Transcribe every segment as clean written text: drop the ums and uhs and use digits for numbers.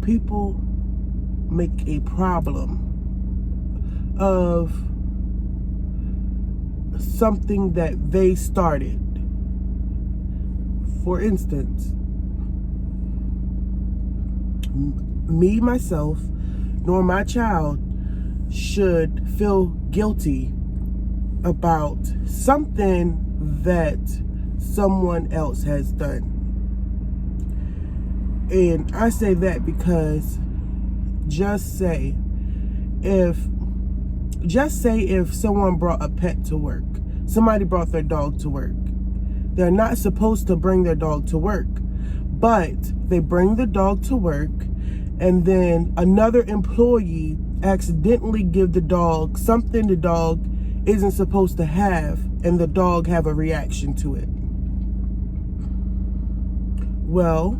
people make a problem of something that they started. For instance, me, myself, nor my child should feel guilty about something that someone else has done. And I say that because just say if someone brought a pet to work, somebody brought their dog to work, they're not supposed to bring their dog to work, but they bring the dog to work, and then another employee accidentally give the dog something the dog isn't supposed to have, and the dog have a reaction to it. Well,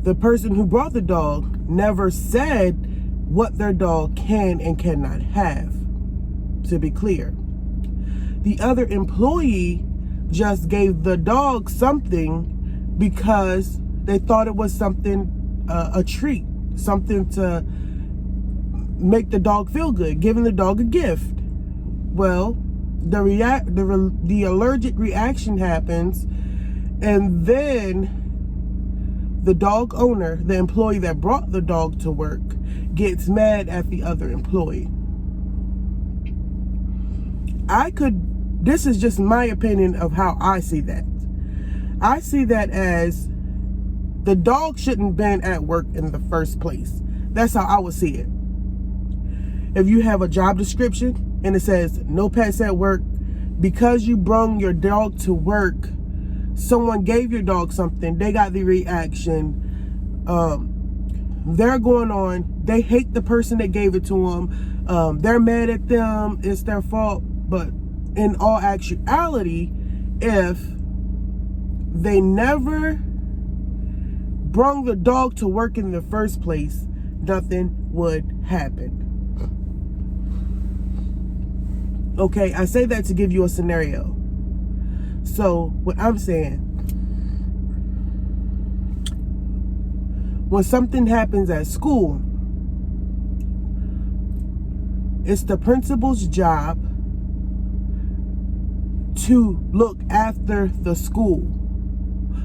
the person who brought the dog never said what their dog can and cannot have, to be clear. The other employee just gave the dog something because they thought it was something, a treat, something to make the dog feel good, giving the dog a gift. Well, the allergic reaction happens, and then the dog owner, the employee that brought the dog to work, gets mad at the other employee. This is just my opinion of how I see that. I see that as the dog shouldn't have been at work in the first place. That's how I would see it. If you have a job description and it says no pets at work, because you brung your dog to work, someone gave your dog something, they got the reaction, they're going on, they hate the person that gave it to them, they're mad at them, it's their fault. But in all actuality, if they never brung the dog to work in the first place, nothing would happen. Okay, I say that to give you a scenario. So what I'm saying, when something happens at school, it's the principal's job to look after the school.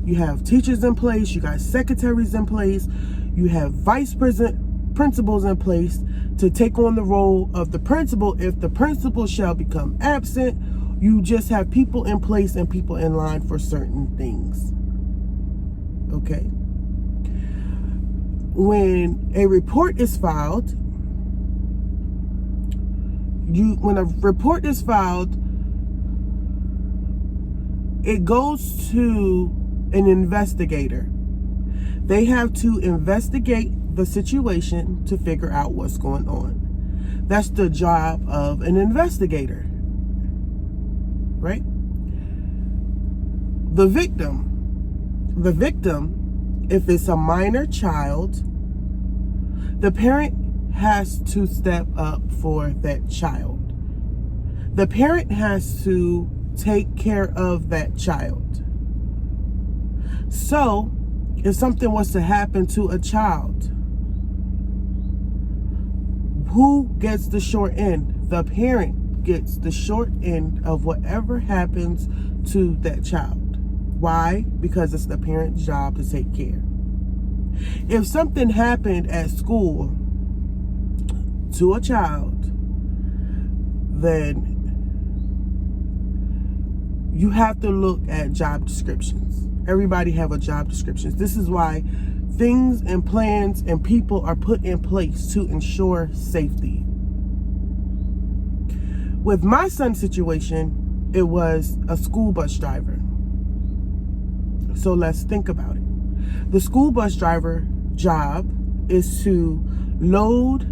You have teachers in place, you got secretaries in place, you have vice principals in place to take on the role of the principal if the principal shall become absent. You just have people in place and people in line for certain things. Okay? When a report is filed, it goes to an investigator. They have to investigate the situation to figure out what's going on. That's the job of an investigator, right? The victim, if it's a minor child, the parent has to step up for that child. The parent has to take care of that child. So, if something was to happen to a child, who gets the short end? The parent gets the short end of whatever happens to that child. Why? Because it's the parent's job to take care. If something happened at school to a child, then you have to look at job descriptions. Everybody have a job description. This is why things and plans and people are put in place to ensure safety. With my son's situation, it was a school bus driver. So let's think about it. The school bus driver job is to load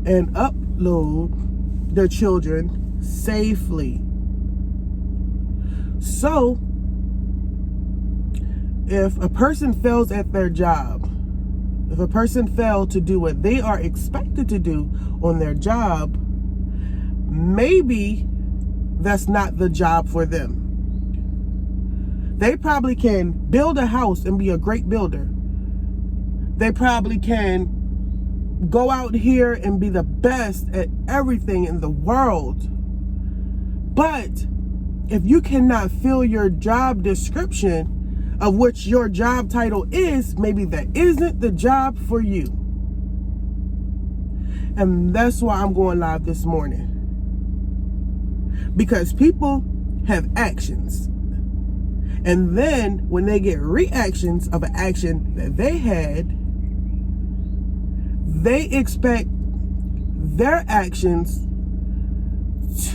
and upload the children safely. So, if a person fails at their job, if a person failed to do what they are expected to do on their job, maybe that's not the job for them. They probably can build a house and be a great builder, They probably can go out here and be the best at everything in the world. But if you cannot fill your job description of which your job title is, maybe that isn't the job for you. And that's why I'm going live this morning. Because people have actions. And then when they get reactions of an action that they had, they expect their actions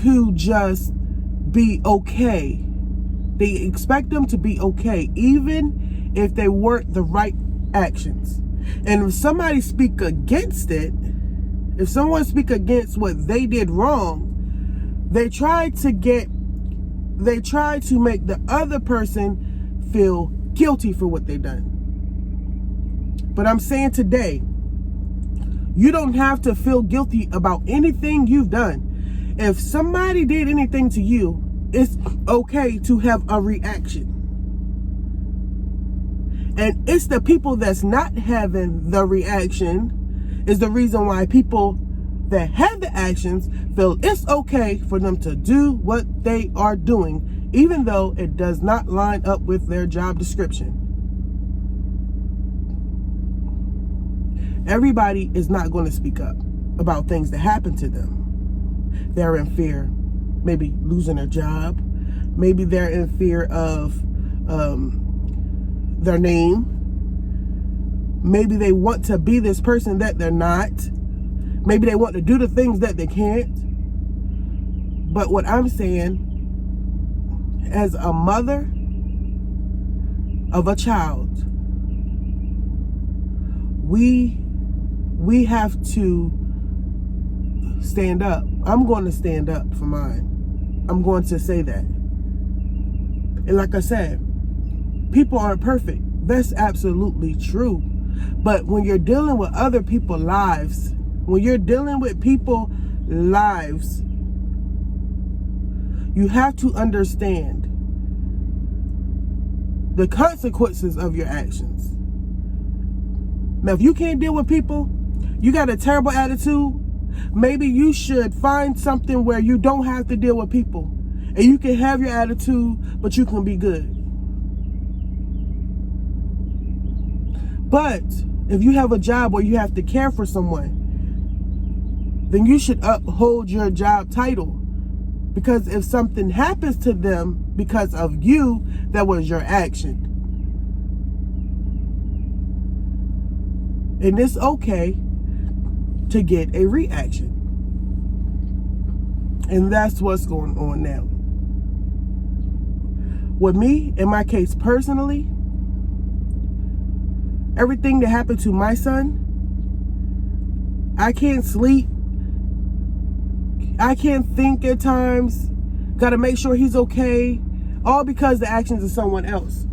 to just be okay. They expect them to be okay, even if they weren't the right actions. And if somebody speak against it, if someone speak against what they did wrong, they try to make the other person feel guilty for what they done. But I'm saying today, you don't have to feel guilty about anything you've done. If somebody did anything to you, it's okay to have a reaction. And it's the people that's not having the reaction is the reason why people that have the actions feel it's okay for them to do what they are doing, even though it does not line up with their job description. Everybody is not going to speak up about things that happen to them. They're in fear, maybe losing their job. Maybe they're in fear of their name. Maybe they want to be this person that they're not. Maybe they want to do the things that they can't. But what I'm saying, as a mother of a child, we have to stand up. I'm going to stand up for mine. I'm going to say that. And like I said, people aren't perfect. That's absolutely true. But when you're dealing with other people's lives, when you're dealing with people's lives, you have to understand the consequences of your actions. Now, if you can't deal with people, you got a terrible attitude, maybe you should find something where you don't have to deal with people. And you can have your attitude, but you can be good. But if you have a job where you have to care for someone, then you should uphold your job title. Because if something happens to them because of you, that was your action. And it's okay to get a reaction. And that's what's going on now. With me, in my case personally, everything that happened to my son, I can't sleep. I can't think at times. Got to make sure he's okay. All because the actions of someone else.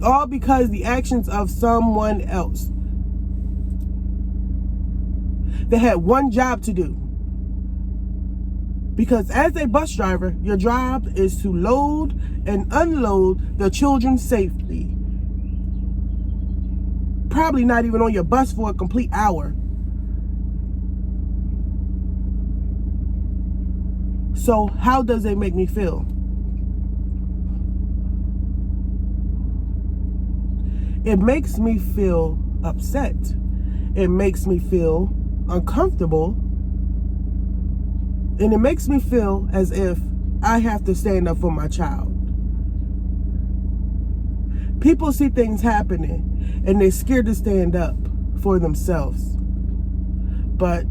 All because the actions of someone else. They had one job to do. Because as a bus driver, your job is to load and unload the children safely. Probably not even on your bus for a complete hour. So how does it make me feel? It makes me feel upset. It makes me feel uncomfortable. And it makes me feel as if I have to stand up for my child. People see things happening and they're scared to stand up for themselves. But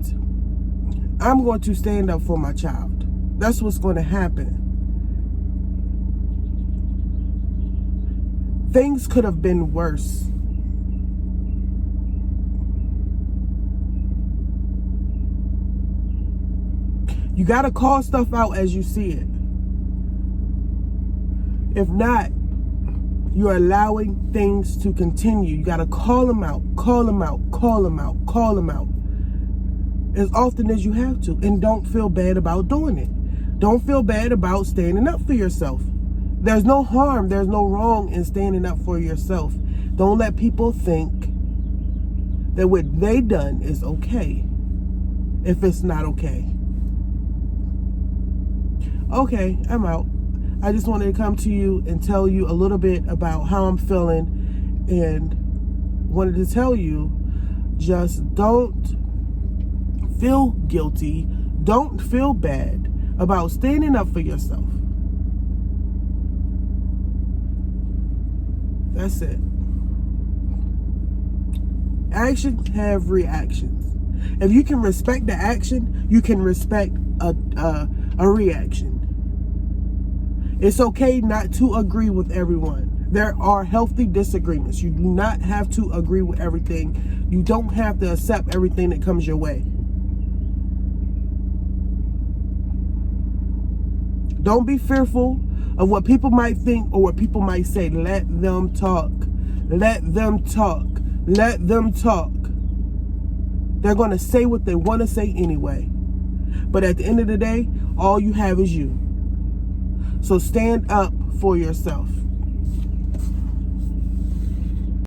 I'm going to stand up for my child. That's what's going to happen. Things could have been worse. You got to call stuff out as you see it. If not, you're allowing things to continue. You got to call them out, call them out, call them out, call them out. As often as you have to. And don't feel bad about doing it. Don't feel bad about standing up for yourself. There's no harm, there's no wrong in standing up for yourself. Don't let people think that what they done is okay if it's not okay. Okay, I'm out. I just wanted to come to you and tell you a little bit about how I'm feeling, and wanted to tell you, just don't feel guilty. Don't feel bad about standing up for yourself. That's it. Actions have reactions. If you can respect the action, you can respect a reaction. It's okay not to agree with everyone. There are healthy disagreements. You do not have to agree with everything. You don't have to accept everything that comes your way. Don't be fearful of what people might think or what people might say. Let them talk. Let them talk. Let them talk. They're going to say what they want to say anyway. But at the end of the day, all you have is you. So stand up for yourself.